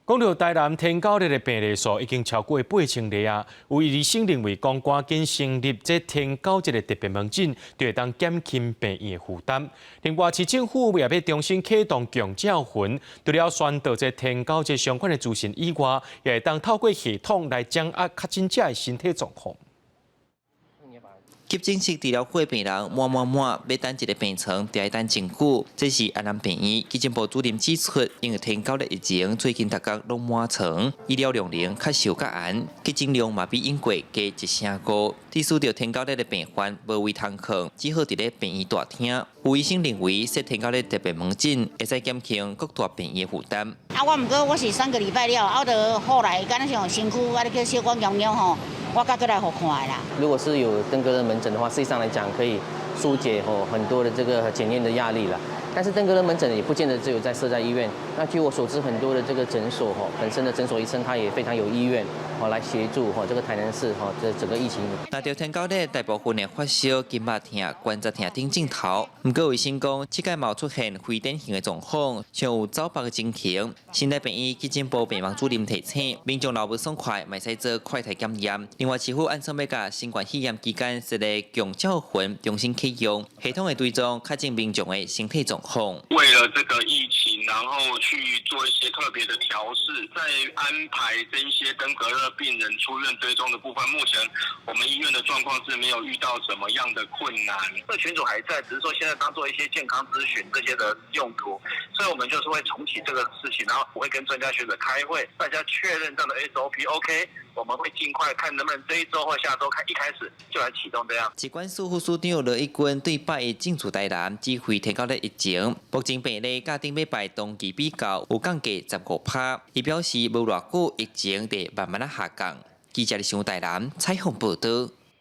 讲到台南天狗日的病例数已经超过8000例啊，有医生认为，讲赶紧成立这天狗节的特别门诊，就会当减轻病院的负担。另外，市政府也要重新启动共照魂，除了宣导这天狗节相关的资讯以外，也会当透过系统来掌握确诊者的身体状况。 急诊室治疗会病人满，要等一个病床，就要等真久。这是安南病院急诊部主任指出，因为天狗日疫情，最近大家拢满床，医疗量能较少较严，急诊量嘛比英国加一成高。致使到天狗日的病患无位通囥，只好伫咧病院大厅。有医生认为，设天狗日特别门诊，会使减轻各大病院负担。我毋过我是3个礼拜了，就后来敢若像身躯你去小可尿尿吼。 我才过来互看的啦。如果是有登革热门诊的话，实际上来讲可以疏解很多的这个检验的压力了。但是登革热门诊也不见得只有设在医院。那据我所知，很多的这个诊所本身的诊所医生他也非常有意愿来协助这个台南市这整个疫情。那条天狗日大部分的发烧、筋肉痛、关节痛等症头，不过卫生讲，这届冇出现非典型的状况，像有走白的情形。新台病院急诊部病房主任提醒，民众若不爽快，咪使做快筛检验。另外，市府按算要甲新冠肺炎期间设立共照魂重新启用，系统会追踪确诊民众的身体状况。为了这个疫情，然后去做一些特别的调试，在安排这一些登革热病人出院追踪的部分，目前我们医院的状况是没有遇到什么样的困难。这群组还在，只是说现在当做一些健康咨询这些的用途，所以我们就是会重启这个事情，然后我会跟专家学者开会，大家确认这样的 SOP，OK， 我们会尽快看能不能这一周或下周一开始就来启动这样。疾管署副署长罗一军对8日进驻台南指挥天狗日疫情，目前病例甲顶礼拜同期比较有降低15%，伊表示无偌久疫情得慢慢下降。记者李上台南采访报道。